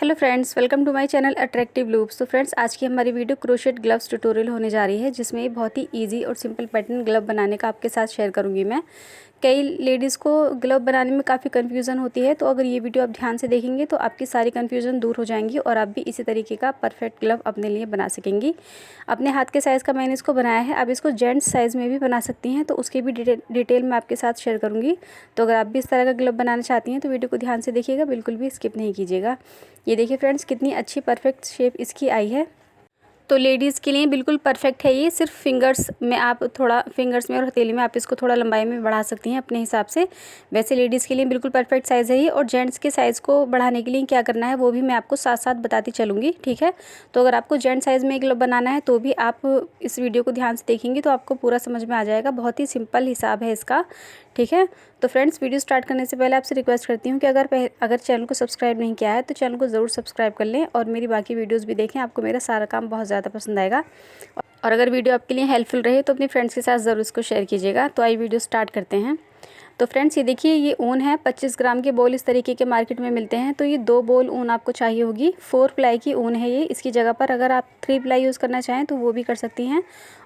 Hello friends, welcome to my channel attractive loops. तो friends, आज की हमारी वीडियो क्रोशेट ग्लव्स ट्यूटोरियल होने जा रही है, जिसमें बहुत ही इजी और सिंपल पैटर्न ग्लव बनाने का आपके साथ शेयर करूंगी मैं। कई लेडीज़ को ग्लव बनाने में काफ़ी कन्फ्यूज़न होती है, तो अगर ये वीडियो आप ध्यान से देखेंगे तो आपकी सारी कन्फ्यूज़न दूर हो जाएंगी और आप भी इसी तरीके का परफेक्ट ग्लव अपने लिए बना सकेंगी। अपने हाथ के साइज़ का मैंने इसको बनाया है, आप इसको जेंट्स साइज़ में भी बना सकती हैं, तो उसकी भी डिटेल मैं आपके साथ शेयर करूँगी। तो अगर आप भी इस तरह का ग्लव बनाना चाहती हैं तो वीडियो को ध्यान से देखिएगा, बिल्कुल भी स्किप नहीं कीजिएगा। ये देखिए फ्रेंड्स, कितनी अच्छी परफेक्ट शेप इसकी आई है। तो लेडीज़ के लिए बिल्कुल परफेक्ट है ये। सिर्फ फिंगर्स में आप थोड़ा फिंगर्स में और हथेली में आप इसको थोड़ा लंबाई में बढ़ा सकती हैं अपने हिसाब से। वैसे लेडीज़ के लिए बिल्कुल परफेक्ट साइज़ है ये। और जेंट्स के साइज़ को बढ़ाने के लिए क्या करना है वो भी मैं आपको साथ साथ बताती चलूँगी, ठीक है। तो अगर आपको जेंट्स साइज़ में एक ग्लव बनाना है तो भी आप इस वीडियो को ध्यान से देखेंगे तो आपको पूरा समझ में आ जाएगा। बहुत ही सिंपल हिसाब है इसका, ठीक है। तो फ्रेंड्स, वीडियो स्टार्ट करने से पहले आपसे रिक्वेस्ट करती हूँ कि अगर चैनल को सब्सक्राइब नहीं किया है तो चैनल को ज़रूर सब्सक्राइब कर लें और मेरी बाकी वीडियोस भी देखें। आपको मेरा सारा काम बहुत ज़्यादा पसंद आएगा। और अगर वीडियो आपके लिए हेल्पफुल रहे तो अपने फ्रेंड्स के साथ ज़रूर इसको शेयर कीजिएगा। तो आइए वीडियो स्टार्ट करते हैं। तो फ्रेंड्स, ये देखिए, ये ऊन है। 25 ग्राम के बॉल इस तरीके के मार्केट में मिलते हैं। तो ये 2 बॉल ऊन आपको चाहिए होगी। 4 प्लाई की ऊन है ये। इसकी जगह पर अगर आप 3 प्लाई यूज़ करना चाहें तो वो भी कर सकती हैं।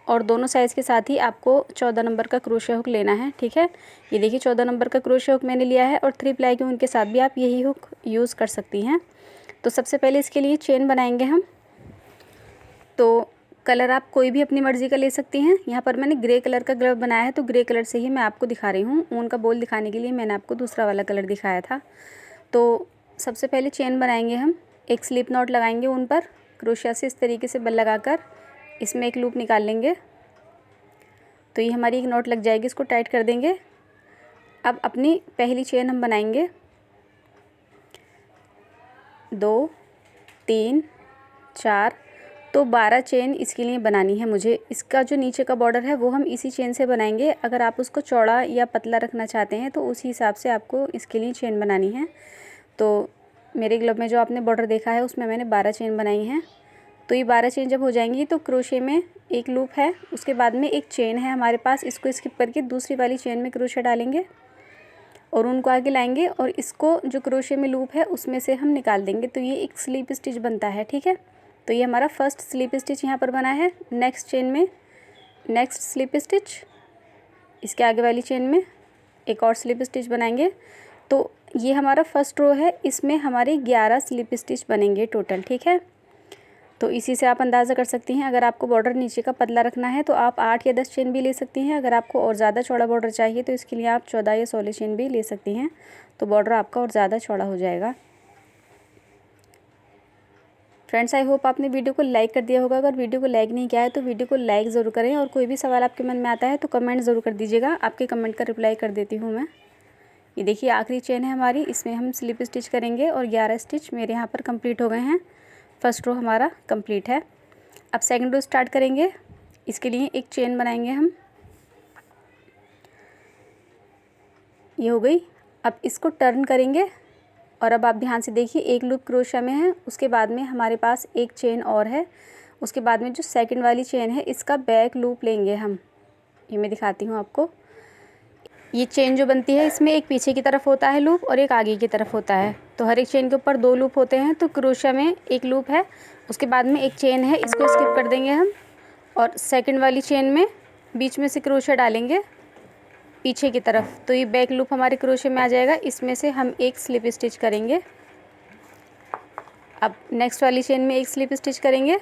और दोनों साइज़ के साथ ही आपको 14 नंबर का क्रोशे हुक लेना है, ठीक है। ये देखिए, 14 नंबर का क्रोशे हुक मैंने लिया है और 3 प्लाई की ऊन के साथ भी आप यही हुक यूज़ कर सकती हैं। तो सबसे पहले इसके लिए चेन बनाएंगे हम। तो कलर आप कोई भी अपनी मर्ज़ी का ले सकती हैं। यहाँ पर मैंने ग्रे कलर का ग्लव बनाया है, तो ग्रे कलर से ही मैं आपको दिखा रही हूँ। ऊन का बॉल दिखाने के लिए मैंने आपको दूसरा वाला कलर दिखाया था। तो सबसे पहले चेन बनाएंगे हम। एक स्लिप नॉट लगाएंगे ऊन पर, क्रोशिया से इस तरीके से बल लगाकर इसमें एक लूप निकाल लेंगे। तो ये हमारी एक नॉट लग जाएगी, इसको टाइट कर देंगे। अब अपनी पहली चेन हम बनाएंगे। 2 3 4, तो 12 चेन इसके लिए बनानी है मुझे। इसका जो नीचे का बॉर्डर है वो हम इसी चेन से बनाएंगे। अगर आप उसको चौड़ा या पतला रखना चाहते हैं तो उसी हिसाब से आपको इसके लिए चेन बनानी है। तो मेरे ग्लव में जो आपने बॉर्डर देखा है उसमें मैंने 12 चेन बनाई हैं। तो ये 12 चेन जब हो जाएंगी तो क्रोशे में एक लूप है, उसके बाद में एक चेन है हमारे पास। इसको स्किप करके दूसरी वाली चेन में क्रोशे डालेंगे और उनको आगे लाएंगे और इसको जो क्रोशे में लूप है उसमें से हम निकाल देंगे। तो ये एक स्लिप स्टिच बनता है, ठीक है। तो ये हमारा फर्स्ट स्लिप स्टिच यहाँ पर बना है। नेक्स्ट चेन में नेक्स्ट स्लिप स्टिच, इसके आगे वाली चेन में एक और स्लिप स्टिच बनाएंगे। तो ये हमारा फर्स्ट रो है, इसमें हमारे 11 स्लिप स्टिच बनेंगे टोटल, ठीक है। तो इसी से आप अंदाज़ा कर सकती हैं। अगर आपको बॉर्डर नीचे का पतला रखना है तो आप 8 या 10 चेन भी ले सकती हैं। अगर आपको और ज़्यादा चौड़ा बॉर्डर चाहिए तो इसके लिए आप 14 या 16 चेन भी ले सकती हैं। तो बॉर्डर आपका और ज़्यादा चौड़ा हो जाएगा। फ्रेंड्स, आई होप आपने वीडियो को लाइक कर दिया होगा। अगर वीडियो को लाइक नहीं किया है तो वीडियो को लाइक ज़रूर करें और कोई भी सवाल आपके मन में आता है तो कमेंट ज़रूर कर दीजिएगा। आपके कमेंट का रिप्लाई कर देती हूँ मैं। ये देखिए, आखिरी चेन है हमारी, इसमें हम स्लिप स्टिच करेंगे और 11 स्टिच मेरे यहाँ पर कंप्लीट हो गए हैं। फर्स्ट रो हमारा कंप्लीट है। अब सेकंड रो स्टार्ट करेंगे। इसके लिए एक चेन बनाएंगे हम। ये हो गई। अब इसको टर्न करेंगे और अब आप ध्यान से देखिए, एक लूप क्रोशिया में है, उसके बाद में हमारे पास एक चेन और है। उसके बाद में जो सेकंड वाली चेन है इसका बैक लूप लेंगे हम। ये मैं दिखाती हूँ आपको। ये चेन जो बनती है इसमें एक पीछे की तरफ होता है लूप और एक आगे की तरफ होता है। तो हर एक चेन के ऊपर 2 लूप होते हैं। तो क्रोशिया में एक लूप है, उसके बाद में एक चेन है, इसको स्किप कर देंगे हम और सेकंड वाली चेन में बीच में से क्रोशिया डालेंगे पीछे की तरफ। तो ये बैक लूप हमारे क्रोशे में आ जाएगा। इसमें से हम एक स्लिप स्टिच करेंगे। अब नेक्स्ट वाली चेन में एक स्लिप स्टिच करेंगे,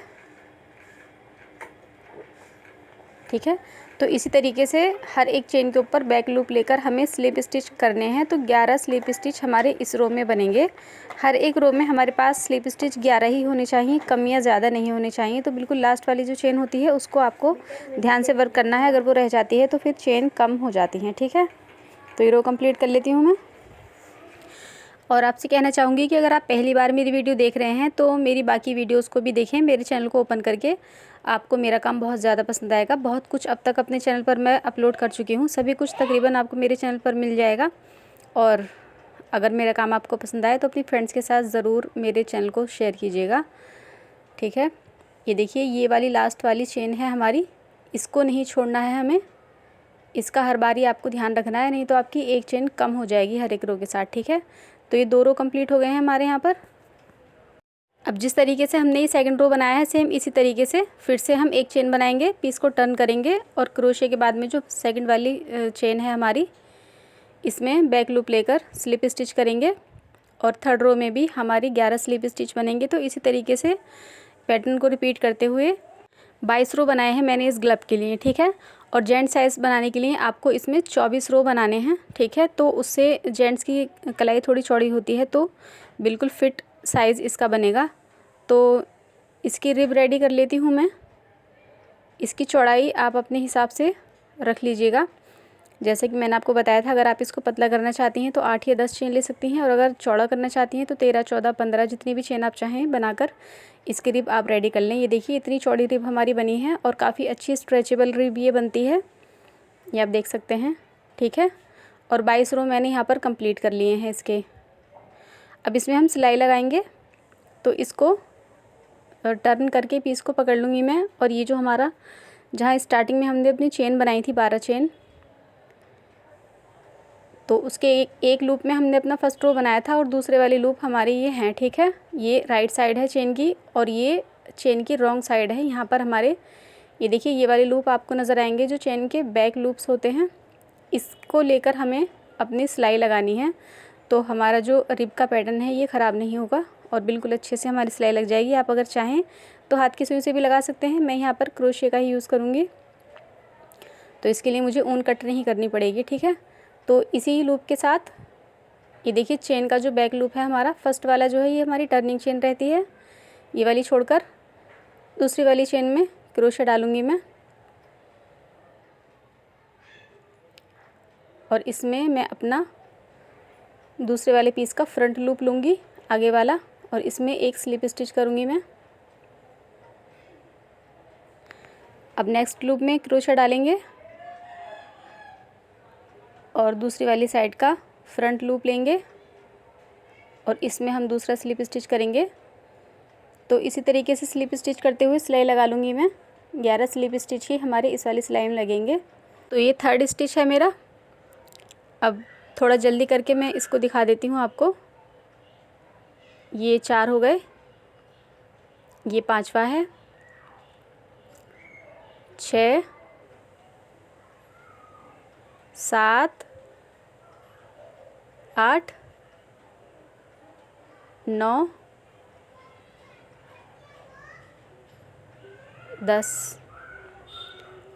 ठीक है। तो इसी तरीके से हर एक चेन के ऊपर बैक लूप लेकर हमें स्लिप स्टिच करने हैं। तो 11 स्लिप स्टिच हमारे इस रो में बनेंगे। हर एक रो में हमारे पास स्लिप स्टिच 11 ही होने चाहिए, कम या ज़्यादा नहीं होने चाहिए। तो बिल्कुल लास्ट वाली जो चेन होती है उसको आपको ध्यान से वर्क करना है। अगर वो रह जाती है तो फिर चेन कम हो जाती हैं, ठीक है। तो ये रो कंप्लीट कर लेती हूँ मैं। और आपसे कहना चाहूँगी कि अगर आप पहली बार मेरी वीडियो देख रहे हैं तो मेरी बाकी वीडियोस को भी देखें। मेरे चैनल को ओपन करके आपको मेरा काम बहुत ज़्यादा पसंद आएगा। बहुत कुछ अब तक अपने चैनल पर मैं अपलोड कर चुकी हूँ, सभी कुछ तकरीबन आपको मेरे चैनल पर मिल जाएगा। और अगर मेरा काम आपको पसंद आए तो अपनी फ्रेंड्स के साथ ज़रूर मेरे चैनल को शेयर कीजिएगा, ठीक है। ये देखिए, ये वाली लास्ट वाली चेन है हमारी, इसको नहीं छोड़ना है हमें। इसका हर बारी आपको ध्यान रखना है, नहीं तो आपकी एक चेन कम हो जाएगी हर एक रो के साथ, ठीक है। तो ये 2 रो कंप्लीट हो गए हैं हमारे यहाँ पर। अब जिस तरीके से हमने ये सेकंड रो बनाया है सेम इसी तरीके से फिर से हम एक चेन बनाएंगे, पीस को टर्न करेंगे और क्रोशे के बाद में जो सेकंड वाली चेन है हमारी, इसमें बैक लूप लेकर स्लिप स्टिच करेंगे और थर्ड रो में भी हमारी 11 स्लिप स्टिच बनेंगे। तो इसी तरीके से पैटर्न को रिपीट करते हुए 22 रो बनाए हैं मैंने इस ग्लब के लिए, ठीक है। और जेंट्स साइज़ बनाने के लिए आपको इसमें 24 रो बनाने हैं, ठीक है। तो उससे जेंट्स की कलाई थोड़ी चौड़ी होती है तो बिल्कुल फिट साइज़ इसका बनेगा। तो इसकी रिब रेडी कर लेती हूँ मैं। इसकी चौड़ाई आप अपने हिसाब से रख लीजिएगा, जैसे कि मैंने आपको बताया था। अगर आप इसको पतला करना चाहती हैं तो 8 या 10 चेन ले सकती हैं और अगर चौड़ा करना चाहती हैं तो 13, 14, 15 जितनी भी चेन आप चाहें बनाकर इसकी रिब आप रेडी कर लें। ये देखिए इतनी चौड़ी रिब हमारी बनी है और काफ़ी अच्छी स्ट्रेचेबल रिब ये बनती है, ये आप देख सकते हैं, ठीक है। और 22 रो मैंने यहाँ पर कंप्लीट कर लिए हैं इसके। अब इसमें हम सिलाई लगाएंगे, तो इसको टर्न करके पीस को पकड़ लूँगी मैं। और ये जो हमारा जहाँ स्टार्टिंग में हमने अपनी चेन बनाई थी 12 चेन, तो उसके एक लूप में हमने अपना फर्स्ट रो बनाया था और दूसरे वाली लूप हमारी ये हैं, ठीक है। ये राइट साइड है चेन की और ये चेन की रॉन्ग साइड है। यहाँ पर हमारे ये देखिए ये वाले लूप आपको नज़र आएंगे जो चेन के बैक लूप्स होते हैं। इसको लेकर हमें अपनी सिलाई लगानी है, तो हमारा जो रिब का पैटर्न है ये ख़राब नहीं होगा और बिल्कुल अच्छे से हमारी सिलाई लग जाएगी। आप अगर चाहें तो हाथ की सुई से भी लगा सकते हैं, मैं यहाँ पर क्रोशे का ही यूज़ करूँगी। तो इसके लिए मुझे ऊन कट नहीं करनी पड़ेगी, ठीक है। तो इसी लूप के साथ ये देखिए चेन का जो बैक लूप है हमारा फर्स्ट वाला जो है ये हमारी टर्निंग चेन रहती है, ये वाली छोड़कर दूसरी वाली चेन में क्रोशे डालूँगी मैं और इसमें मैं अपना दूसरे वाले पीस का फ्रंट लूप लूँगी आगे वाला और इसमें एक स्लिप स्टिच करूँगी मैं। अब नेक्स्ट लूप में क्रोशा डालेंगे और दूसरी वाली साइड का फ्रंट लूप लेंगे और इसमें हम दूसरा स्लिप स्टिच करेंगे। तो इसी तरीके से स्लिप स्टिच करते हुए सिलाई लगा लूँगी मैं। 11 स्लिप स्टिच ही हमारे इस वाली सिलाई में लगेंगे। तो ये थर्ड स्टिच है मेरा। अब थोड़ा जल्दी करके मैं इसको दिखा देती हूँ आपको। ये 4 हो गए, ये 5वां है, 6, 7, 8, 9, 10।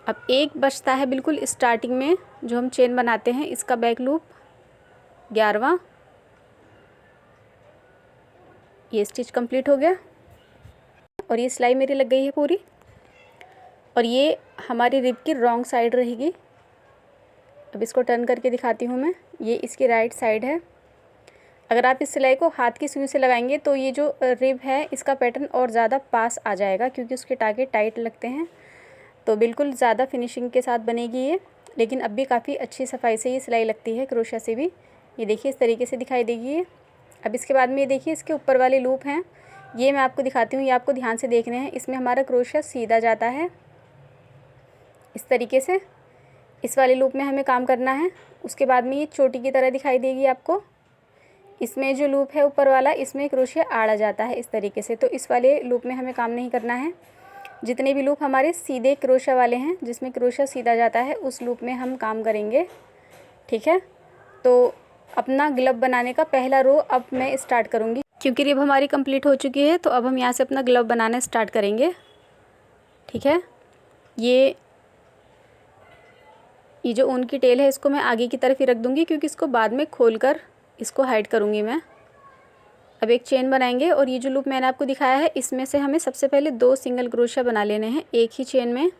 अब एक बचता है बिल्कुल स्टार्टिंग में जो हम चेन बनाते हैं, इसका बैक लूप 11वां। ये स्टिच कंप्लीट हो गया और ये सिलाई मेरी लग गई है पूरी। और ये हमारी रिब की रॉन्ग साइड रहेगी। अब इसको टर्न करके दिखाती हूँ मैं। ये इसकी राइट साइड है। अगर आप इस सिलाई को हाथ की सुई से लगाएंगे तो ये जो रिब है इसका पैटर्न और ज़्यादा पास आ जाएगा क्योंकि उसके टाके टाइट लगते हैं, तो बिल्कुल ज़्यादा फिनिशिंग के साथ बनेगी ये। लेकिन अब भी काफ़ी अच्छी सफाई से ये सिलाई लगती है क्रोशा से भी। ये देखिए इस तरीके से दिखाई देगी ये। अब इसके बाद में ये देखिए इसके ऊपर वाले लूप हैं, ये मैं आपको दिखाती हूँ, ये आपको ध्यान से देखने हैं। इसमें हमारा क्रोशा सीधा जाता है इस तरीके से। इस वाले लूप में हमें काम करना है। उसके बाद में ये चोटी की तरह दिखाई देगी आपको। इसमें जो लूप है ऊपर वाला, इसमें क्रोशा आड़ा जाता है इस तरीके से। तो इस वाले लूप में हमें काम नहीं करना है। जितने भी लूप हमारे सीधे क्रोशा वाले हैं जिसमें क्रोशा सीधा जाता है उस लूप में हम काम करेंगे, ठीक है। तो अपना ग्लब बनाने का पहला रो अब मैं स्टार्ट करूँगी। क्योंकि रिब हमारी कंप्लीट हो चुकी है तो अब हम यहाँ से अपना ग्लब बनाना स्टार्ट करेंगे, ठीक है। ये जो ऊन की टेल है इसको मैं आगे की तरफ ही रख दूँगी क्योंकि इसको बाद में खोलकर इसको हाइड करूँगी मैं। अब एक चेन बनाएंगे और ये जो लूप मैंने आपको दिखाया है इसमें से हमें सबसे पहले 2 सिंगल क्रोशा बना लेने हैं एक ही चेन में।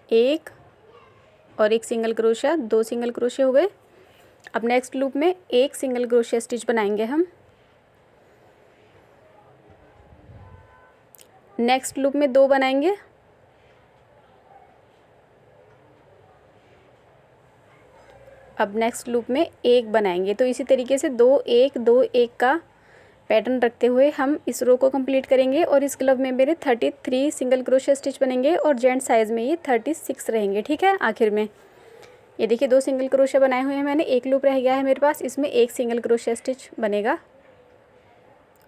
एक और एक सिंगल क्रोशा, 2 सिंगल क्रोशे हो गए। अब नेक्स्ट लूप में एक सिंगल क्रोशा स्टिच बनाएंगे हम। नेक्स्ट लूप में 2 बनाएंगे। अब नेक्स्ट लूप में 1 बनाएंगे। तो इसी तरीके से 2 1 2 1 का पैटर्न रखते हुए हम इस रो को कंप्लीट करेंगे। और इस ग्लब में मेरे 33 सिंगल क्रोशा स्टिच बनेंगे और जेंट साइज़ में ये 36 रहेंगे, ठीक है। आखिर में ये देखिए 2 सिंगल क्रोशा बनाए हुए हैं मैंने, एक लूप रह गया है मेरे पास, इसमें एक सिंगल क्रोशा स्टिच बनेगा।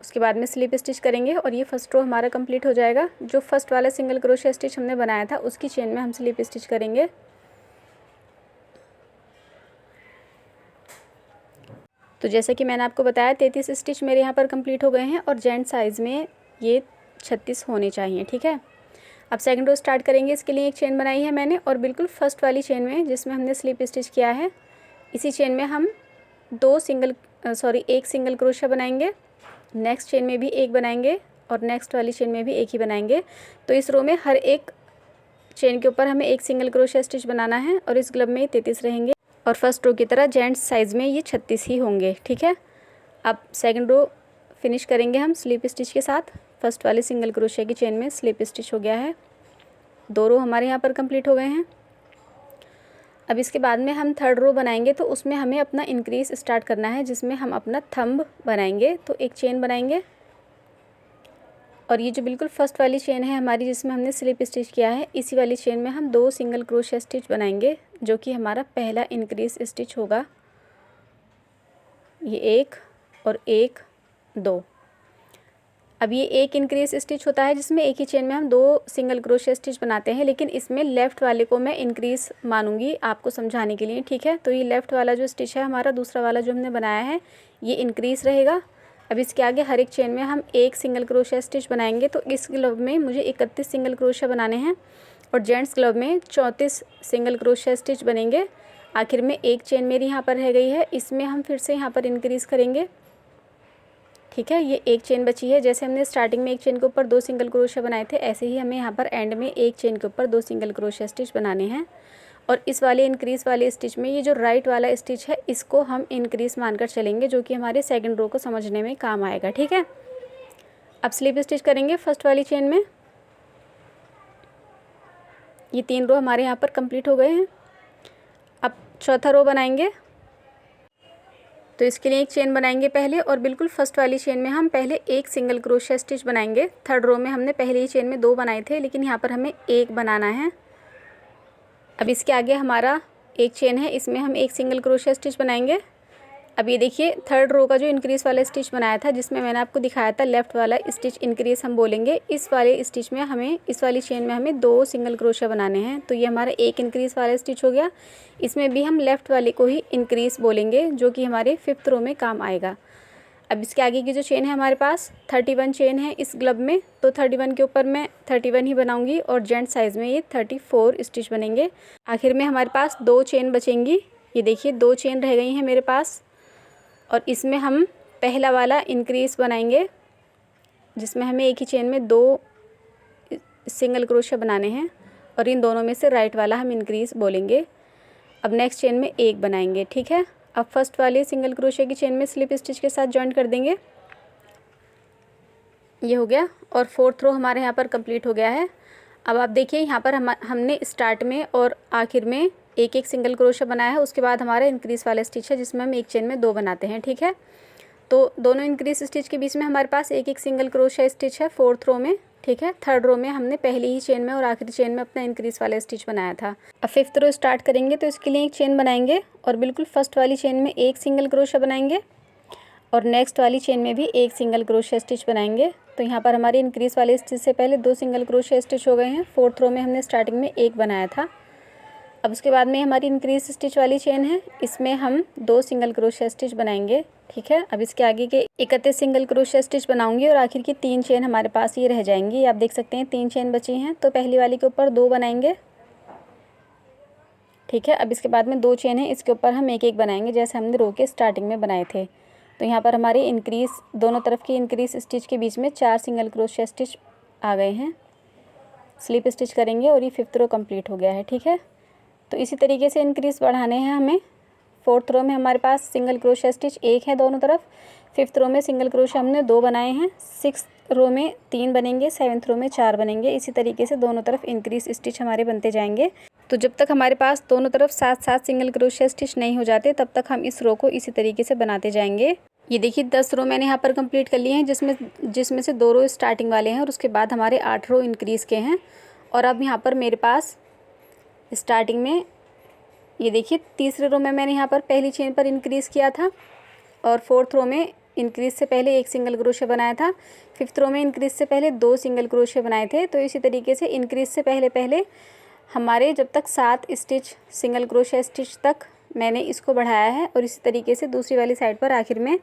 उसके बाद में स्लिप स्टिच करेंगे और ये फर्स्ट रो हमारा कंप्लीट हो जाएगा। जो फर्स्ट वाला सिंगल क्रोशिया स्टिच हमने बनाया था उसकी चेन में हम स्लिप स्टिच करेंगे। तो जैसे कि मैंने आपको बताया 33 स्टिच मेरे यहाँ पर कंप्लीट हो गए हैं और जेंट साइज़ में ये 36 होने चाहिए। ठीक है, अब सेकंड रो स्टार्ट करेंगे। इसके लिए एक चेन बनाई है मैंने और बिल्कुल फर्स्ट वाली चेन में जिसमें हमने स्लिप स्टिच किया है इसी चेन में हम एक सिंगल क्रोशिया बनाएंगे। नेक्स्ट चेन में भी एक बनाएंगे और नेक्स्ट वाली चेन में भी एक ही बनाएंगे। तो इस रो में हर एक चेन के ऊपर हमें एक सिंगल क्रोशिया स्टिच बनाना है और इस ग्लब में 33 रहेंगे और फर्स्ट रो की तरह जेंट्स साइज़ में ये 36 ही होंगे। ठीक है, अब सेकंड रो फिनिश करेंगे हम स्लिप स्टिच के साथ। फर्स्ट वाले सिंगल क्रोशिया की चेन में स्लिप स्टिच हो गया है। 2 रो हमारे यहाँ पर कंप्लीट हो गए हैं। अब इसके बाद में हम थर्ड रो बनाएंगे तो उसमें हमें अपना इंक्रीज स्टार्ट करना है जिसमें हम अपना थंब बनाएंगे। तो एक चेन बनाएंगे और ये जो बिल्कुल फर्स्ट वाली चेन है हमारी जिसमें हमने स्लिप स्टिच किया है इसी वाली चेन में हम 2 सिंगल क्रोशिया स्टिच बनाएंगे जो कि हमारा पहला इंक्रीज स्टिच होगा। ये 1 और 1 2। अब ये एक इंक्रीज स्टिच होता है जिसमें एक ही चेन में हम 2 सिंगल क्रोशिया स्टिच बनाते हैं, लेकिन इसमें लेफ़्ट वाले को मैं इंक्रीज मानूंगी आपको समझाने के लिए। ठीक है, तो ये लेफ़्ट वाला जो स्टिच है हमारा दूसरा वाला जो हमने बनाया है ये इंक्रीज रहेगा। अब इसके आगे हर एक चेन में हम एक सिंगल क्रोशिया स्टिच बनाएंगे। तो इस ग्लव में मुझे 31 सिंगल क्रोशिया बनाने हैं और जेंट्स ग्लव में 34 सिंगल क्रोशिया स्टिच बनेंगे। आखिर में एक चेन मेरी यहाँ पर रह गई है, इसमें हम फिर से यहाँ पर इंक्रीज़ करेंगे। ठीक है, ये एक चेन बची है। जैसे हमने स्टार्टिंग में एक चेन के ऊपर 2 सिंगल क्रोशिया बनाए थे ऐसे ही हमें यहाँ पर एंड में एक चेन के ऊपर 2 सिंगल क्रोशिया स्टिच बनाने हैं। और इस वाले इंक्रीज़ वाले स्टिच में ये जो राइट वाला स्टिच है इसको हम इंक्रीज़ मानकर चलेंगे जो कि हमारे सेकंड रो को समझने में काम आएगा। ठीक है, अब स्लिप स्टिच करेंगे फर्स्ट वाली चेन में। ये 3 रो हमारे यहाँ पर कंप्लीट हो गए हैं। अब चौथा रो बनाएंगे तो इसके लिए एक चेन बनाएंगे पहले और बिल्कुल फर्स्ट वाली चेन में हम पहले एक सिंगल क्रोशिया स्टिच बनाएंगे। थर्ड रो में हमने पहले ही चेन में 2 बनाए थे लेकिन यहाँ पर हमें एक बनाना है। अब इसके आगे हमारा एक चेन है, इसमें हम एक सिंगल क्रोशिया स्टिच बनाएंगे। अब ये देखिए थर्ड रो का जो इंक्रीज़ वाला स्टिच बनाया था जिसमें मैंने आपको दिखाया था लेफ़्ट वाला स्टिच इंक्रीज़ हम बोलेंगे, इस वाले स्टिच में हमें इस वाली चेन में हमें 2 सिंगल क्रोशिया बनाने हैं। तो ये हमारा एक इंक्रीज़ वाला स्टिच हो गया। इसमें भी हम लेफ़्ट वाले को ही इंक्रीज़ बोलेंगे जो कि हमारे 5th रो में काम आएगा। अब इसके आगे की जो चेन है हमारे पास 31 चेन है इस ग्लब में, तो 31 के ऊपर मैं 31 ही बनाऊंगी और जेंट साइज़ में ये 34 स्टिच बनेंगे। आखिर में हमारे पास 2 चेन बचेंगी। ये देखिए 2 चेन रह गई हैं मेरे पास और इसमें हम पहला वाला इंक्रीज़ बनाएंगे जिसमें हमें एक ही चेन में 2 सिंगल क्रोशिया बनाने हैं और इन दोनों में से राइट वाला हम इंक्रीज़ बोलेंगे। अब नेक्स्ट चेन में एक बनाएंगे। ठीक है, अब फर्स्ट वाले सिंगल क्रोशिया की चेन में स्लिप स्टिच के साथ जॉइन कर देंगे। ये हो गया और 4th रो हमारे यहाँ पर कंप्लीट हो गया है। अब आप देखिए यहाँ पर हमने स्टार्ट में और आखिर में एक एक सिंगल क्रोशिया बनाया है। उसके बाद हमारा इंक्रीज़ वाला स्टिच है जिसमें हम एक चेन में 2 बनाते हैं। ठीक है, तो दोनों इंक्रीज़ स्टिच के बीच में हमारे पास एक एक सिंगल क्रोशिया स्टिच है 4th रो में। ठीक है, थर्ड रो में हमने पहली ही चेन में और आखिरी चेन में अपना इंक्रीज़ वाला स्टिच बनाया था। अब 5th रो स्टार्ट करेंगे तो इसके लिए एक चेन बनाएंगे और बिल्कुल फर्स्ट वाली चेन में एक सिंगल क्रोशिया बनाएंगे और नेक्स्ट वाली चेन में भी एक सिंगल क्रोशिया स्टिच बनाएंगे। तो यहाँ पर हमारे इंक्रीज़ वाले स्टिच से पहले 2 सिंगल क्रोशिया स्टिच हो गए हैं। 4th रो में हमने स्टार्टिंग में एक बनाया था। अब उसके बाद में हमारी इंक्रीज़ स्टिच वाली चेन है, इसमें हम 2 सिंगल क्रोशिया स्टिच बनाएंगे। ठीक है, अब इसके आगे के 31 सिंगल क्रोशिया स्टिच बनाऊंगी और आखिर की 3 चेन हमारे पास ये रह जाएंगी। आप देख सकते हैं 3 चेन बची हैं, तो पहली वाली के ऊपर 2 बनाएंगे। ठीक है, अब इसके बाद में 2 चेन है, इसके ऊपर हम एक एक बनाएंगे जैसे हमने रो के स्टार्टिंग में बनाए थे। तो यहाँ पर हमारे इंक्रीज़ दोनों तरफ की इंक्रीज़ स्टिच के बीच में 4 सिंगल क्रोशिया स्टिच आ गए हैं। स्लिप स्टिच करेंगे और ये 5th रो कंप्लीट हो गया है। ठीक है, तो इसी तरीके से इंक्रीज़ बढ़ाने हैं हमें। 4th रो में हमारे पास सिंगल क्रोशिया स्टिच एक है दोनों तरफ। 5th रो में सिंगल क्रोशिया हमने 2 बनाए हैं। 6th रो में 3 बनेंगे। 7th रो में 4 बनेंगे। इसी तरीके से दोनों तरफ इंक्रीज़ स्टिच हमारे बनते जाएंगे। तो जब तक हमारे पास दोनों तरफ 7-7 सिंगल क्रोशिया स्टिच नहीं हो जाते तब तक हम इस रो को इसी तरीके से बनाते जाएंगे। ये देखिए 10 रो मैंने यहाँ पर कंप्लीट कर लिए हैं जिसमें से 2 रो स्टार्टिंग वाले हैं और उसके बाद हमारे 8 रो इंक्रीज़ के हैं। और अब यहाँ पर मेरे पास स्टार्टिंग में ये देखिए तीसरे रो में मैंने यहाँ पर पहली चेन पर इंक्रीज़ किया था और 4th रो में इंक्रीज से पहले एक सिंगल क्रोशे बनाया था, 5th रो में इंक्रीज से पहले 2 सिंगल क्रोशे बनाए थे। तो इसी तरीके से इंक्रीज से पहले हमारे जब तक 7 स्टिच सिंगल क्रोशे स्टिच तक मैंने इसको बढ़ाया है, और इसी तरीके से दूसरी वाली साइड पर आखिर में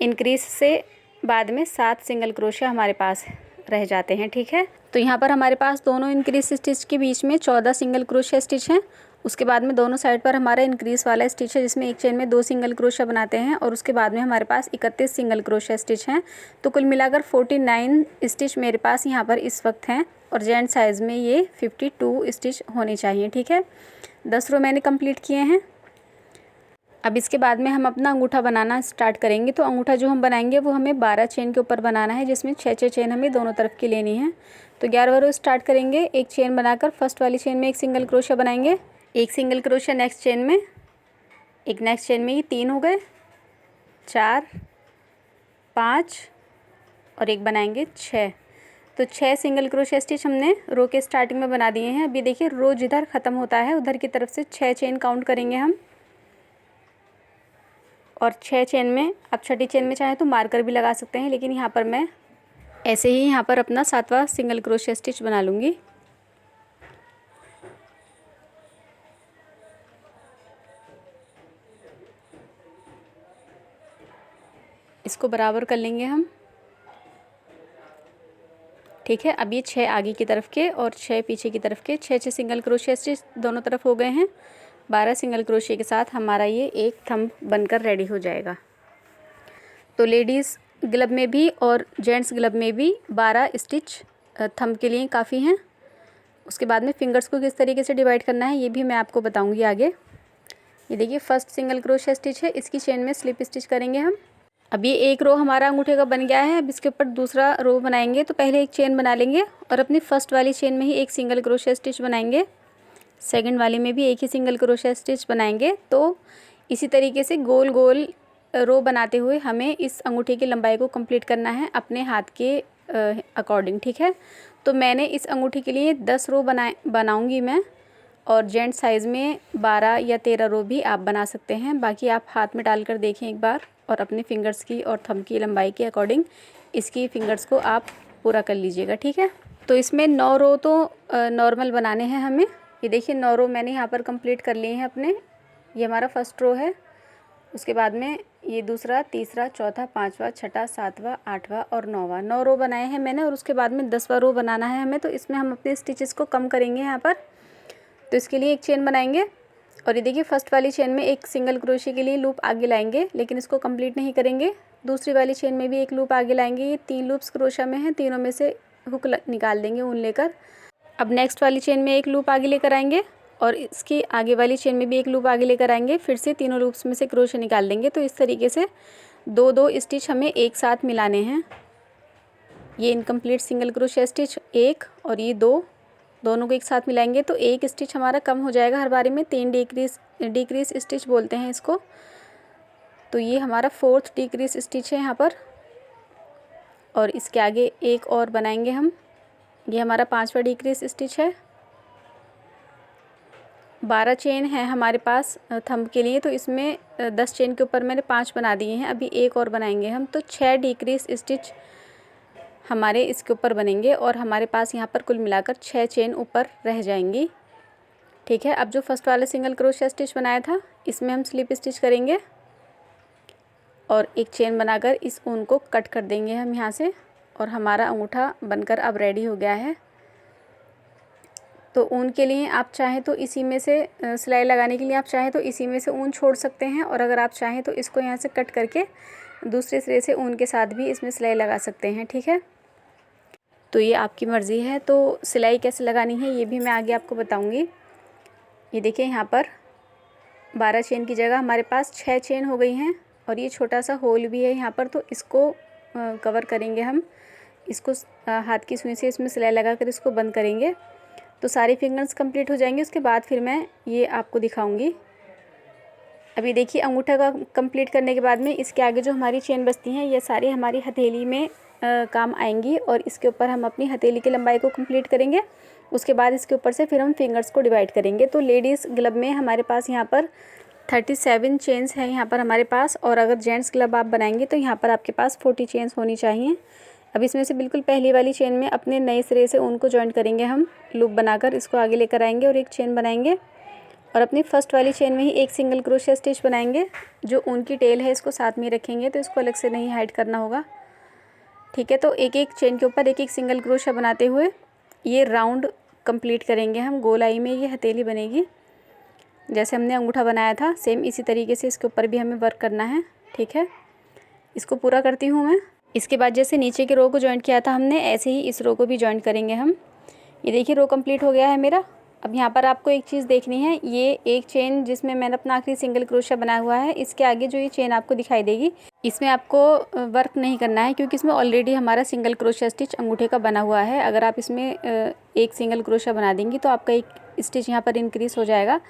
इंक्रीज से बाद में 7 सिंगल क्रोशे हमारे पास रह जाते हैं। ठीक है, तो यहाँ पर हमारे पास दोनों इंक्रीज स्टिच के बीच में 14 सिंगल क्रोशे स्टिच हैं। उसके बाद में दोनों साइड पर हमारा इंक्रीज वाला स्टिच है जिसमें एक चेन में 2 सिंगल क्रोशा बनाते हैं, और उसके बाद में हमारे पास 31 सिंगल क्रोशा स्टिच हैं। तो कुल मिलाकर 49 स्टिच मेरे पास यहाँ पर इस वक्त हैं, और जेंट साइज़ में ये 52 स्टिच होने चाहिए। ठीक है, 10 रो मैंने कंप्लीट किए हैं। अब इसके बाद में हम अपना अंगूठा बनाना स्टार्ट करेंगे। तो अंगूठा जो हम बनाएंगे वो हमें 12 चेन के ऊपर बनाना है, जिसमें 6 चेन हमें दोनों तरफ की लेनी है। तो 11वां रो स्टार्ट करेंगे। एक चेन बनाकर फर्स्ट वाली चेन में एक सिंगल क्रोशा बनाएंगे, एक सिंगल क्रोशा नेक्स्ट चेन में, एक नेक्स्ट चेन में, ये 3 हो गए, 4, 5 और एक बनाएंगे 6। तो 6 सिंगल क्रोशा स्टिच हमने रो के स्टार्टिंग में बना दिए हैं। अभी देखिए रो जिधर ख़त्म होता है उधर की तरफ से 6 चेन काउंट करेंगे हम, और 6 चेन में आप छठी चेन में चाहे तो मार्कर भी लगा सकते हैं, लेकिन यहाँ पर मैं ऐसे ही यहाँ पर अपना 7वां सिंगल क्रोशा स्टिच बना लूँगी। इसको बराबर कर लेंगे हम। ठीक है, अब ये 6 आगे की तरफ के और 6 पीछे की तरफ के 6 सिंगल क्रोशा स्टिच दोनों तरफ हो गए हैं। 12 सिंगल क्रोशे के साथ हमारा ये एक थंब बनकर रेडी हो जाएगा। तो लेडीज़ ग्लब में भी और जेंट्स ग्लब में भी 12 स्टिच थंब के लिए काफ़ी हैं। उसके बाद में फिंगर्स को किस तरीके से डिवाइड करना है ये भी मैं आपको बताऊंगी आगे। ये देखिए फर्स्ट सिंगल क्रोशा स्टिच है, इसकी चेन में स्लिप स्टिच करेंगे हम। अब ये एक रो हमारा अंगूठे का बन गया है। अब इसके ऊपर दूसरा रो बनाएंगे। तो पहले एक चेन बना लेंगे और अपनी फर्स्ट वाली चेन में ही एक सिंगल क्रोशा स्टिच बनाएंगे, सेकंड वाले में भी एक ही सिंगल क्रोशा स्टिच बनाएंगे। तो इसी तरीके से गोल गोल रो बनाते हुए हमें इस अंगूठे की लंबाई को कंप्लीट करना है अपने हाथ के अकॉर्डिंग। ठीक है, तो मैंने इस अंगूठे के लिए 10 रो बनाऊंगी मैं, और जेंट साइज़ में 12 या 13 रो भी आप बना सकते हैं। बाकी आप हाथ में डालकर देखें एक बार, और अपने फिंगर्स की और थंब की लंबाई के अकॉर्डिंग इसकी फिंगर्स को आप पूरा कर लीजिएगा। ठीक है, तो इसमें 9 रो तो नॉर्मल बनाने हैं हमें। ये देखिए 9 रो मैंने यहाँ पर कंप्लीट कर लिए हैं अपने। ये हमारा फर्स्ट रो है, उसके बाद में ये दूसरा, तीसरा, चौथा, 5वां, 6वां, 7वां, 8वां और 9वां 9 रो बनाए हैं मैंने। और उसके बाद में 10वां रो बनाना है हमें। तो इसमें हम अपने स्टिचेस को कम करेंगे यहाँ पर। तो इसके लिए एक चेन बनाएंगे, और ये देखिए फर्स्ट वाली चेन में एक सिंगल क्रोशे के लिए लूप आगे लाएंगे, लेकिन इसको कंप्लीट नहीं करेंगे। दूसरी वाली चेन में भी एक लूप आगे लाएंगे। ये 3 लूप्स क्रोशा में हैं, तीनों में से हुक निकाल देंगे ऊन लेकर। अब नेक्स्ट वाली चेन में एक लूप आगे लेकर आएंगे, और इसकी आगे वाली चेन में भी एक लूप आगे लेकर आएंगे। फिर से तीनों लूप्स में से क्रोशे निकाल देंगे। तो इस तरीके से 2-2 स्टिच हमें एक साथ मिलाने हैं। ये इनकम्प्लीट सिंगल क्रोशा स्टिच एक और ये 2, दोनों को एक साथ मिलाएंगे तो एक स्टिच हमारा कम हो जाएगा हर बारी में। 3 डिक्रीज स्टिच बोलते हैं इसको। तो ये हमारा 4th डिक्रीज स्टिच है यहाँ पर, और इसके आगे एक और बनाएंगे हम। ये हमारा 5वां डिक्रीज स्टिच है। 12 चेन है हमारे पास थंब के लिए, तो इसमें 10 चेन के ऊपर मैंने 5 बना दिए हैं। अभी एक और बनाएंगे हम, तो 6 डिक्रीज स्टिच हमारे इसके ऊपर बनेंगे, और हमारे पास यहाँ पर कुल मिलाकर 6 चेन ऊपर रह जाएंगी। ठीक है, अब जो फर्स्ट वाला सिंगल क्रोशा स्टिच बनाया था इसमें हम स्लिप स्टिच करेंगे, और एक चेन बनाकर इस ऊन को कट कर देंगे हम यहाँ से, और हमारा अंगूठा बनकर अब रेडी हो गया है। तो ऊन के लिए आप चाहें तो इसी में से सिलाई लगाने के लिए आप चाहें तो इसी में से ऊन छोड़ सकते हैं, और अगर आप चाहें तो इसको यहाँ से कट करके दूसरे सिरे से ऊन के साथ भी इसमें सिलाई लगा सकते हैं। ठीक है, तो ये आपकी मर्ज़ी है। तो सिलाई कैसे लगानी है ये भी मैं आगे आपको बताऊँगी। ये देखिए यहाँ पर 12 चेन की जगह हमारे पास 6 चेन हो गई हैं, और ये छोटा सा होल भी है यहाँ पर। तो इसको कवर करेंगे हम, इसको हाथ की सुई से इसमें सिलाई लगाकर इसको बंद करेंगे। तो सारे फिंगर्स कंप्लीट हो जाएंगे। उसके बाद फिर मैं ये आपको दिखाऊंगी। अभी देखिए अंगूठा का कंप्लीट करने के बाद में इसके आगे जो हमारी चेन बचती हैं ये सारी हमारी हथेली में काम आएंगी, और इसके ऊपर हम अपनी हथेली की लंबाई को कंप्लीट करेंगे। उसके बाद इसके ऊपर से फिर हम फिंगर्स को डिवाइड करेंगे। तो लेडीज़ ग्लब में हमारे पास यहाँ पर 37 चेन्स है यहाँ पर हमारे पास। और अगर जेंट्स ग्लब आप बनाएंगे तो यहाँ पर आपके पास 40 चेन्स होनी चाहिए। अब इसमें से बिल्कुल पहली वाली चेन में अपने नए सिरे से ऊन को जॉइन करेंगे हम, लूप बनाकर इसको आगे लेकर आएंगे और एक चेन बनाएंगे और अपनी फर्स्ट वाली चेन में ही एक सिंगल क्रोशिया स्टिच बनाएंगे। जो ऊन की टेल है इसको साथ में रखेंगे, तो इसको अलग से नहीं हाइड करना होगा, ठीक है। तो एक एक चेन के ऊपर एक एक सिंगल क्रोशिया बनाते हुए ये राउंड कंप्लीट करेंगे हम। गोलाई में ये हथेली बनेगी, जैसे हमने अंगूठा बनाया था सेम इसी तरीके से इसके ऊपर भी हमें वर्क करना है, ठीक है। इसको पूरा करती हूँ मैं। इसके बाद जैसे नीचे के रो को जॉइंट किया था हमने, ऐसे ही इस रो को भी जॉइंट करेंगे हम। ये देखिए रो कंप्लीट हो गया है मेरा। अब यहाँ पर आपको एक चीज़ देखनी है, ये एक चेन जिसमें मैंने अपना आखिरी सिंगल क्रोशिया बनाया हुआ है, इसके आगे जो ये चेन आपको दिखाई देगी इसमें आपको वर्क नहीं करना है, क्योंकि इसमें ऑलरेडी हमारा सिंगल क्रोशिया स्टिच अंगूठे का बना हुआ है। अगर आप इसमें एक सिंगल क्रोशिया बना देंगी तो आपका एक स्टिच यहाँ पर इंक्रीज़ हो जाएगा,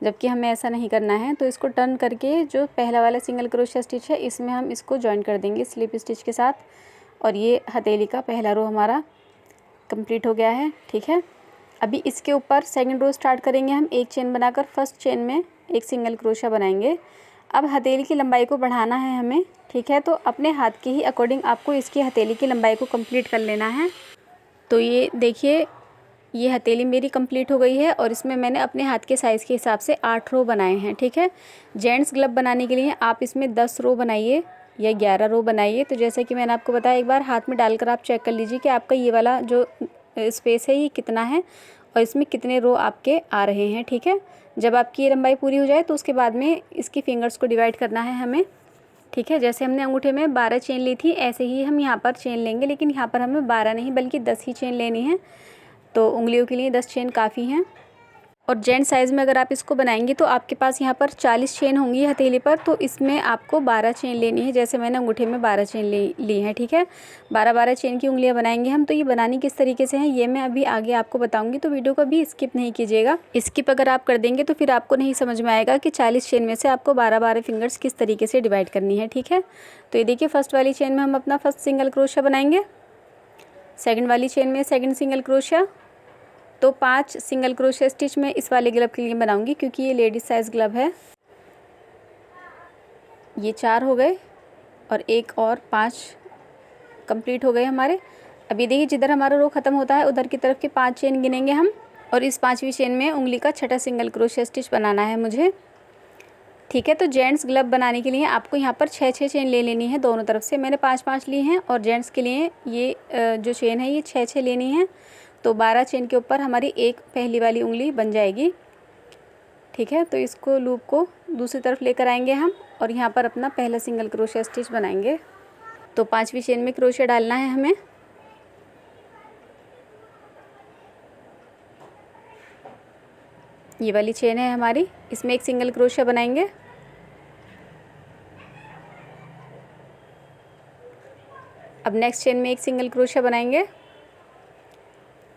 जबकि हमें ऐसा नहीं करना है। तो इसको टर्न करके जो पहला वाला सिंगल क्रोशिया स्टिच है इसमें हम इसको जॉइन कर देंगे स्लिप स्टिच के साथ, और ये हथेली का पहला रो हमारा कंप्लीट हो गया है, ठीक है। अभी इसके ऊपर सेकंड रो स्टार्ट करेंगे हम, एक चेन बनाकर फर्स्ट चेन में एक सिंगल क्रोशिया बनाएंगे। अब हथेली की लंबाई को बढ़ाना है हमें, ठीक है। तो अपने हाथ के ही अकॉर्डिंग आपको इसकी हथेली की लंबाई को कंप्लीट कर लेना है। तो ये देखिए ये हथेली मेरी कंप्लीट हो गई है और इसमें मैंने अपने हाथ के साइज़ के हिसाब से 8 रो बनाए हैं, ठीक है। जेंट्स ग्लब बनाने के लिए आप इसमें 10 रो बनाइए या 11 रो बनाइए। तो जैसे कि मैंने आपको बताया, एक बार हाथ में डालकर आप चेक कर लीजिए कि आपका ये वाला जो स्पेस है ये कितना है और इसमें कितने रो आपके आ रहे हैं, ठीक है। जब आपकी ये लंबाई पूरी हो जाए तो उसके बाद में इसकी फिंगर्स को डिवाइड करना है हमें, ठीक है। जैसे हमने अंगूठे में 12 चेन ली थी ऐसे ही हम यहाँ पर चेन लेंगे, लेकिन यहाँ पर हमें 12 नहीं बल्कि 10 ही चेन लेनी है। तो उंगलियों के लिए 10 चेन काफ़ी हैं। और जेंट साइज़ में अगर आप इसको बनाएंगे तो आपके पास यहाँ पर 40 चेन होंगी हथेली पर, तो इसमें आपको 12 चेन लेनी है, जैसे मैंने अंगूठे में 12 चेन ली हैं, ठीक है। 12-12 चेन की उंगलियां बनाएंगे हम। तो ये बनानी किस तरीके से है ये मैं अभी आगे आपको बताऊंगी, तो वीडियो को भी स्किप नहीं कीजिएगा। स्किप अगर आप कर देंगे तो फिर आपको नहीं समझ में आएगा कि 40 चेन में से आपको 12-12 फिंगर्स किस तरीके से डिवाइड करनी है, ठीक है। तो ये देखिए फर्स्ट वाली चेन में हम अपना फर्स्ट सिंगल क्रोशिया बनाएंगे, सेकेंड वाली चेन में सेकेंड सिंगल क्रोशिया। तो 5 सिंगल क्रोशिया स्टिच मैं इस वाले ग्लब के लिए बनाऊंगी, क्योंकि ये लेडीज साइज़ ग्लब है। ये 4 हो गए और एक और 5 कंप्लीट हो गए हमारे। अभी देखिए जिधर हमारा रो ख़त्म होता है उधर की तरफ के 5 चेन गिनेंगे हम, और इस 5वीं चेन में उंगली का छठा सिंगल क्रोशिया स्टिच बनाना है मुझे, ठीक है। तो जेंट्स ग्लब बनाने के लिए आपको यहाँ पर 6-6 चेन ले लेनी है दोनों तरफ से। मैंने 5-5 ली हैं और जेंट्स के लिए ये जो चेन है ये 6-6 लेनी है। तो 12 चेन के ऊपर हमारी एक पहली वाली उंगली बन जाएगी, ठीक है। तो इसको लूप को दूसरी तरफ लेकर आएंगे हम और यहाँ पर अपना पहला सिंगल क्रोशिया स्टिच बनाएंगे। तो 5वीं चेन में क्रोशिया डालना है हमें। ये वाली चेन है हमारी, इसमें एक सिंगल क्रोशिया बनाएंगे। अब नेक्स्ट चेन में एक सिंगल क्रोशिया बनाएंगे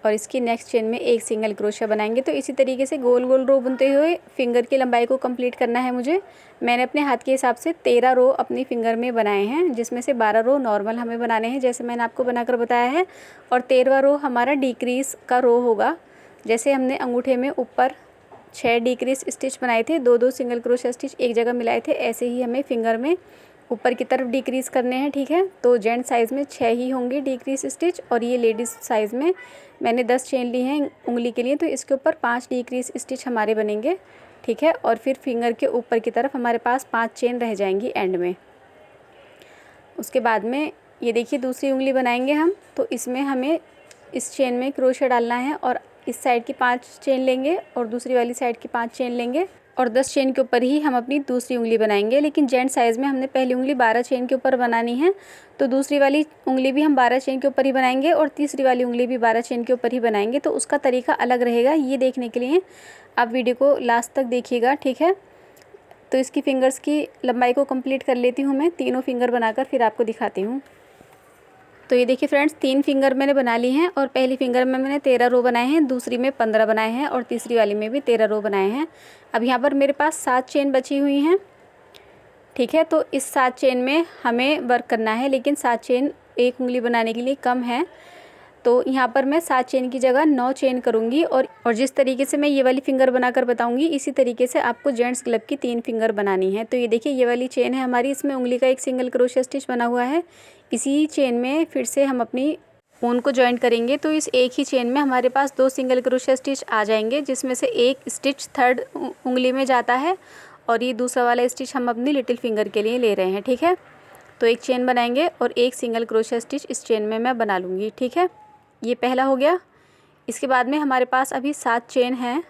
और इसकी नेक्स्ट चेन में एक सिंगल क्रोशिया बनाएंगे। तो इसी तरीके से गोल गोल रो बुनते हुए फिंगर की लंबाई को कंप्लीट करना है मुझे। मैंने अपने हाथ के हिसाब से 13 रो अपनी फिंगर में बनाए हैं, जिसमें से 12 रो नॉर्मल हमें बनाने हैं जैसे मैंने आपको बनाकर बताया है, और 13वां रो हमारा डिक्रीज़ का रो होगा। जैसे हमने अंगूठे में ऊपर 6 डिक्रीज स्टिच बनाए थे, 2-2 सिंगल क्रोशिया स्टिच एक जगह मिलाए थे, ऐसे ही हमें फिंगर में ऊपर की तरफ डिक्रीज करने हैं, ठीक है। तो जेंट साइज़ में 6 ही होंगे डिक्रीज स्टिच, और ये लेडीज़ साइज़ में मैंने 10 चेन ली हैं उंगली के लिए, तो इसके ऊपर 5 डिक्रीज स्टिच हमारे बनेंगे, ठीक है। और फिर फिंगर के ऊपर की तरफ हमारे पास 5 चेन रह जाएंगी एंड में। उसके बाद में ये देखिए दूसरी उंगली बनाएंगे हम, तो इसमें हमें इस चेन में क्रोशिया डालना है और इस साइड की 5 चेन लेंगे और दूसरी वाली साइड की 5 चेन लेंगे और 10 चेन के ऊपर ही हम अपनी दूसरी उंगली बनाएंगे। लेकिन जेंट साइज़ में हमने पहली उंगली 12 चेन के ऊपर बनानी है, तो दूसरी वाली उंगली भी हम 12 चेन के ऊपर ही बनाएंगे और तीसरी वाली उंगली भी 12 चेन के ऊपर ही बनाएंगे। तो उसका तरीका अलग रहेगा, ये देखने के लिए आप वीडियो को लास्ट तक देखिएगा, ठीक है। तो इसकी फिंगर्स की लंबाई को कंप्लीट कर लेती हूँ मैं, तीनों फिंगर बनाकर फिर आपको दिखाती हूँ। तो ये देखिए फ्रेंड्स 3 फिंगर मैंने बना ली हैं, और पहली फिंगर में मैंने 13 रो बनाए हैं, दूसरी में 15 बनाए हैं और तीसरी वाली में भी 13 रो बनाए हैं। अब यहाँ पर मेरे पास 7 चेन बची हुई हैं, ठीक है। तो इस 7 चेन में हमें वर्क करना है, लेकिन 7 चेन एक उंगली बनाने के लिए कम है। तो यहाँ पर मैं 7 चेन की जगह 9 चेन करूँगी। और जिस तरीके से मैं ये वाली फिंगर बनाकर बताऊँगी इसी तरीके से आपको जेंट्स ग्लब की 3 फिंगर बनानी है। तो ये देखिए ये वाली चेन है हमारी, इसमें उंगली का एक सिंगल क्रोशिया स्टिच बना हुआ है। इसी चेन में फिर से हम अपनी ऊन को जॉइंट करेंगे। तो इस एक ही चेन में हमारे पास 2 सिंगल क्रोशिया स्टिच आ जाएंगे, जिसमें से एक स्टिच थर्ड उंगली में जाता है और ये दूसरा वाला स्टिच हम अपनी लिटिल फिंगर के लिए ले रहे हैं। ठीक है, तो एक चेन बनाएंगे और एक सिंगल क्रोशिया स्टिच इस चेन में मैं बना लूँगी। ठीक है, ये पहला हो गया। इसके बाद में हमारे पास अभी 7 चेन हैं,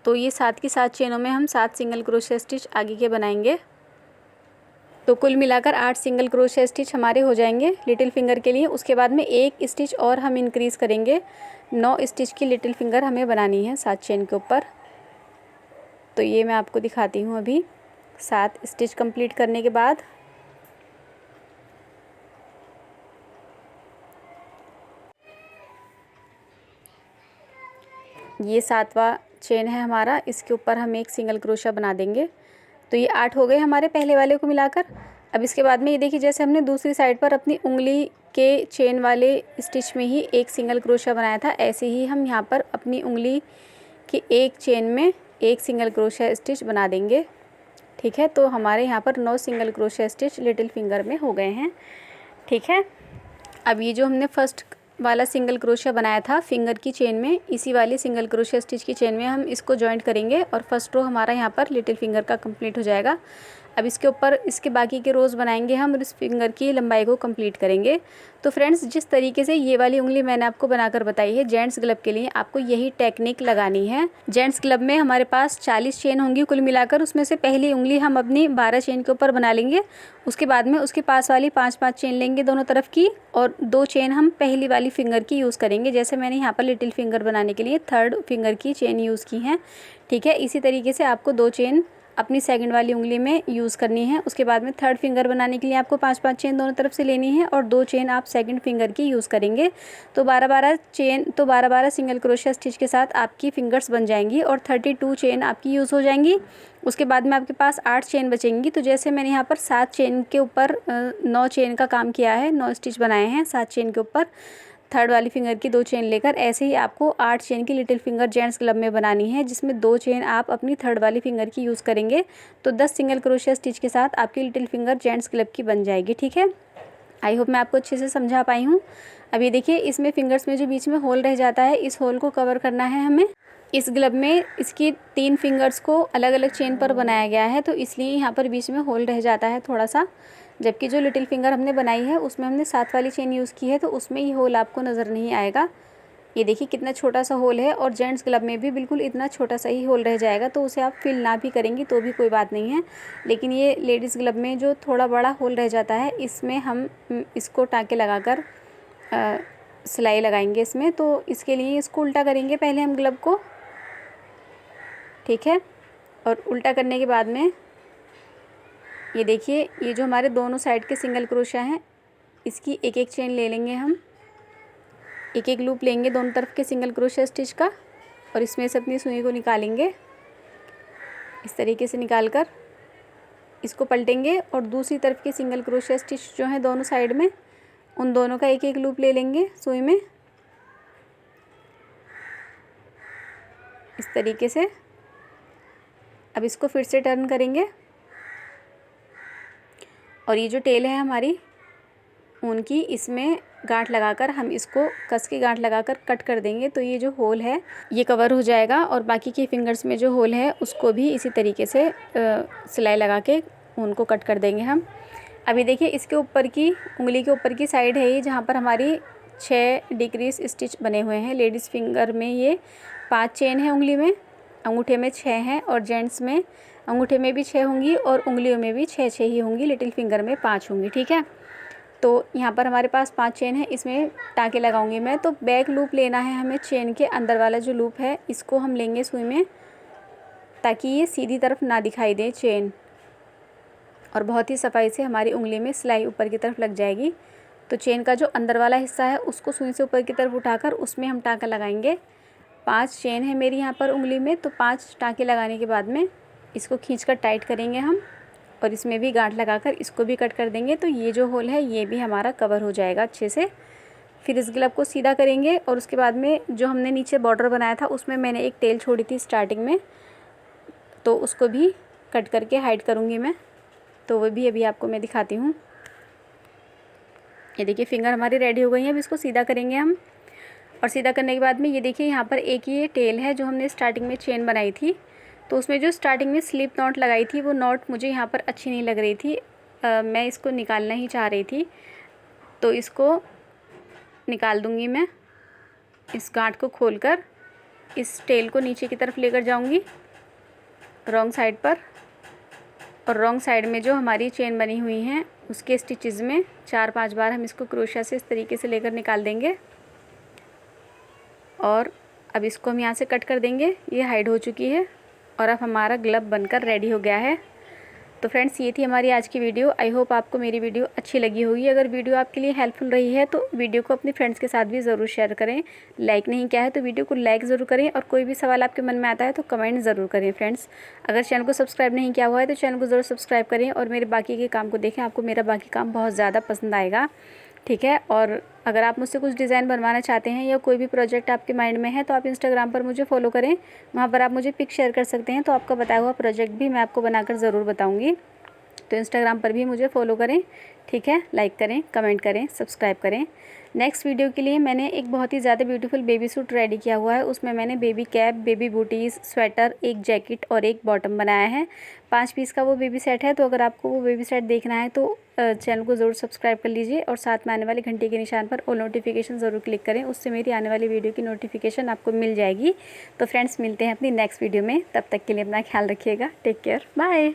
तो ये 7 की 7 चेनों में हम 7 सिंगल क्रोशिया स्टिच आगे के बनाएंगे। तो कुल मिलाकर 8 सिंगल क्रोशिया स्टिच हमारे हो जाएंगे लिटिल फिंगर के लिए। उसके बाद में एक स्टिच और हम इंक्रीज़ करेंगे, 9 स्टिच की लिटिल फिंगर हमें बनानी है 7 चेन के ऊपर। तो ये मैं आपको दिखाती हूँ अभी। 7 स्टिच कंप्लीट करने के बाद ये 7वां चेन है हमारा, इसके ऊपर हम एक सिंगल क्रोशिया बना देंगे। तो ये 8 हो गए हमारे पहले वाले को मिलाकर। अब इसके बाद में ये देखिए जैसे हमने दूसरी साइड पर अपनी उंगली के चेन वाले स्टिच में ही एक सिंगल क्रोशिया बनाया था, ऐसे ही हम यहाँ पर अपनी उंगली की एक चेन में एक सिंगल क्रोशिया स्टिच बना देंगे। ठीक है, तो हमारे यहाँ पर 9 single crochet stitch little finger में हो गए हैं। ठीक है, अब ये जो हमने फर्स्ट वाला सिंगल क्रोशिया बनाया था फिंगर की चेन में, इसी वाली सिंगल क्रोशिया स्टिच की चेन में हम इसको जॉइंट करेंगे और फर्स्ट रो हमारा यहाँ पर लिटिल फिंगर का कंप्लीट हो जाएगा। अब इसके ऊपर इसके बाकी के रोज़ बनाएंगे हम और इस फिंगर की लंबाई को कंप्लीट करेंगे। तो फ्रेंड्स, जिस तरीके से ये वाली उंगली मैंने आपको बनाकर बताई है जेंट्स ग्लब के लिए, आपको यही टेक्निक लगानी है। जेंट्स ग्लब में हमारे पास 40 चेन होंगी कुल मिलाकर, उसमें से पहली उंगली हम अपनी 12 चेन के ऊपर बना लेंगे। उसके बाद में उसके पास वाली 5-5 चेन लेंगे दोनों तरफ की, और 2 चेन हम पहली वाली फिंगर की यूज़ करेंगे, जैसे मैंने यहाँ पर लिटिल फिंगर बनाने के लिए थर्ड फिंगर की चेन यूज़ की हैं। ठीक है, इसी तरीके से आपको 2 चेन अपनी सेकंड वाली उंगली में यूज़ करनी है। उसके बाद में थर्ड फिंगर बनाने के लिए आपको 5-5 चेन दोनों तरफ से लेनी है और 2 चेन आप सेकंड फिंगर की यूज़ करेंगे। तो 12-12 सिंगल क्रोशिया स्टिच के साथ आपकी फिंगर्स बन जाएंगी और 32 चेन आपकी यूज़ हो जाएंगी। उसके बाद में आपके पास 8 चेन बचेंगी। तो जैसे मैंने यहाँ पर 7 चेन के ऊपर 9 चेन का काम किया है, 9 स्टिच बनाए हैं 7 चेन के ऊपर थर्ड वाली फिंगर की 2 चेन लेकर, ऐसे ही आपको 8 चेन की लिटिल फिंगर जेंट्स ग्लब में बनानी है, जिसमें 2 चेन आप अपनी थर्ड वाली फिंगर की यूज़ करेंगे। तो 10 सिंगल क्रोशिया स्टिच के साथ आपकी लिटिल फिंगर जेंट्स ग्लब की बन जाएगी। ठीक है, आई होप मैं आपको अच्छे से समझा पाई हूँ। अब ये देखिए इसमें फिंगर्स में जो बीच में होल रह जाता है, इस होल को कवर करना है हमें। इस ग्लब में इसकी 3 फिंगर्स को अलग अलग चेन पर बनाया गया है, तो इसलिए यहाँ पर बीच में होल रह जाता है थोड़ा सा। जबकि जो लिटिल फिंगर हमने बनाई है उसमें हमने 7 वाली चेन यूज़ की है, तो उसमें ये होल आपको नज़र नहीं आएगा। ये देखिए कितना छोटा सा होल है, और जेंट्स ग्लब में भी बिल्कुल इतना छोटा सा ही होल रह जाएगा, तो उसे आप फिल ना भी करेंगी तो भी कोई बात नहीं है। लेकिन ये लेडीज़ ग्लब में जो थोड़ा बड़ा होल रह जाता है, इसमें हम इसको टाँके लगाकर सिलाई लगाएंगे इसमें। तो इसके लिए इसको उल्टा करेंगे पहले हम ग्लब को। ठीक है, और उल्टा करने के बाद में ये देखिए ये जो हमारे दोनों साइड के सिंगल क्रोशिया हैं, इसकी एक एक चेन ले लेंगे हम, एक एक लूप लेंगे दोनों तरफ के सिंगल क्रोशिया स्टिच का, और इसमें से अपनी सुई को निकालेंगे। इस तरीके से निकालकर इसको पलटेंगे और दूसरी तरफ के सिंगल क्रोशिया स्टिच जो हैं दोनों साइड में, उन दोनों का एक एक लूप ले लेंगे सुई में, इस तरीके से। अब इसको फिर से टर्न करेंगे और ये जो टेल है हमारी ऊन की, इसमें गांठ लगाकर हम इसको कस के गांठ लगाकर कट कर देंगे। तो ये जो होल है ये कवर हो जाएगा, और बाकी के फिंगर्स में जो होल है उसको भी इसी तरीके से सिलाई लगा के ऊन को कट कर देंगे हम। अभी देखिए इसके ऊपर की उंगली के ऊपर की साइड है ये, जहाँ पर हमारी 6 डिक्रीज स्टिच बने हुए हैं। लेडीज़ फिंगर में ये 5 चेन है उंगली में, अंगूठे में 6 हैं, और जेंट्स में अंगूठे में भी 6 होंगी और उंगलियों में भी 6 ही होंगी, लिटिल फिंगर में 5 होंगी। ठीक है, तो यहाँ पर हमारे पास 5 चेन है, इसमें टाँके लगाऊंगी मैं। तो बैक लूप लेना है हमें, चेन के अंदर वाला जो लूप है इसको हम लेंगे सुई में, ताकि ये सीधी तरफ ना दिखाई दे चेन, और बहुत ही सफाई से हमारी उंगली में सिलाई ऊपर की तरफ लग जाएगी। तो चेन का जो अंदर वाला हिस्सा है उसको सुई से ऊपर की तरफ उठाकर उसमें हम टाँका लगाएंगे। 5 चेन है मेरी यहाँ पर उंगली में, तो 5 टाँके लगाने के बाद में इसको खींचकर टाइट करेंगे हम, और इसमें भी गांठ लगाकर इसको भी कट कर देंगे, तो ये जो होल है ये भी हमारा कवर हो जाएगा अच्छे से। फिर इस ग्लव को सीधा करेंगे और उसके बाद में जो हमने नीचे बॉर्डर बनाया था उसमें मैंने एक टेल छोड़ी थी स्टार्टिंग में, तो उसको भी कट करके हाइड करूँगी मैं। तो वो भी अभी आपको मैं दिखाती हूँ। ये देखिए फिंगर हमारी रेडी हो गई है। अब इसको सीधा करेंगे हम, और सीधा करने के बाद में ये देखिए यहाँ पर एक ये टेल है जो हमने स्टार्टिंग में चेन बनाई थी, तो उसमें जो स्टार्टिंग में स्लिप नॉट लगाई थी वो नॉट मुझे यहाँ पर अच्छी नहीं लग रही थी। मैं इसको निकालना ही चाह रही थी, तो इसको निकाल दूँगी मैं। इस गांठ को खोलकर इस टेल को नीचे की तरफ लेकर जाऊँगी रॉन्ग साइड पर, और रॉन्ग साइड में जो हमारी चेन बनी हुई हैं उसके स्टिचेस में 4-5 बार हम इसको क्रोशिया से इस तरीके से लेकर निकाल देंगे। और अब इसको हम यहाँ से कट कर देंगे। ये हाइड हो चुकी है और अब हमारा ग्लव बनकर रेडी हो गया है। तो फ्रेंड्स ये थी हमारी आज की वीडियो। आई होप आपको मेरी वीडियो अच्छी लगी होगी। अगर वीडियो आपके लिए हेल्पफुल रही है तो वीडियो को अपने फ्रेंड्स के साथ भी ज़रूर शेयर करें। लाइक नहीं किया है तो वीडियो को लाइक ज़रूर करें, और कोई भी सवाल आपके मन में आता है तो कमेंट ज़रूर करें फ्रेंड्स। अगर चैनल को सब्सक्राइब नहीं किया हुआ है तो चैनल को ज़रूर सब्सक्राइब करें और मेरे बाकी के काम को देखें। आपको मेरा बाकी काम बहुत ज़्यादा पसंद आएगा, ठीक है। और अगर आप मुझसे कुछ डिज़ाइन बनवाना चाहते हैं या कोई भी प्रोजेक्ट आपके माइंड में है तो आप इंस्टाग्राम पर मुझे फॉलो करें, वहाँ पर आप मुझे पिक शेयर कर सकते हैं। तो आपका बताया हुआ प्रोजेक्ट भी मैं आपको बनाकर ज़रूर बताऊँगी। तो इंस्टाग्राम पर भी मुझे फॉलो करें, ठीक है। लाइक करें, कमेंट करें, सब्सक्राइब करें। नेक्स्ट वीडियो के लिए मैंने एक बहुत ही ज़्यादा ब्यूटीफुल बेबी सूट रेडी किया हुआ है। उसमें मैंने baby cap, baby booties, sweater, एक जैकेट और एक बॉटम बनाया है। 5 पीस का वो बेबी सेट है। तो अगर आपको वो बेबी सेट देखना है तो चैनल को ज़रूर सब्सक्राइब कर लीजिए और साथ में आने वाले घंटे के निशान पर ऑल नोटिफिकेशन ज़रूर क्लिक करें। उससे मेरी आने वाली वीडियो की नोटिफिकेशन आपको मिल जाएगी। तो फ्रेंड्स मिलते हैं अपनी नेक्स्ट वीडियो में। तब तक के लिए अपना ख्याल रखिएगा। Take care, bye.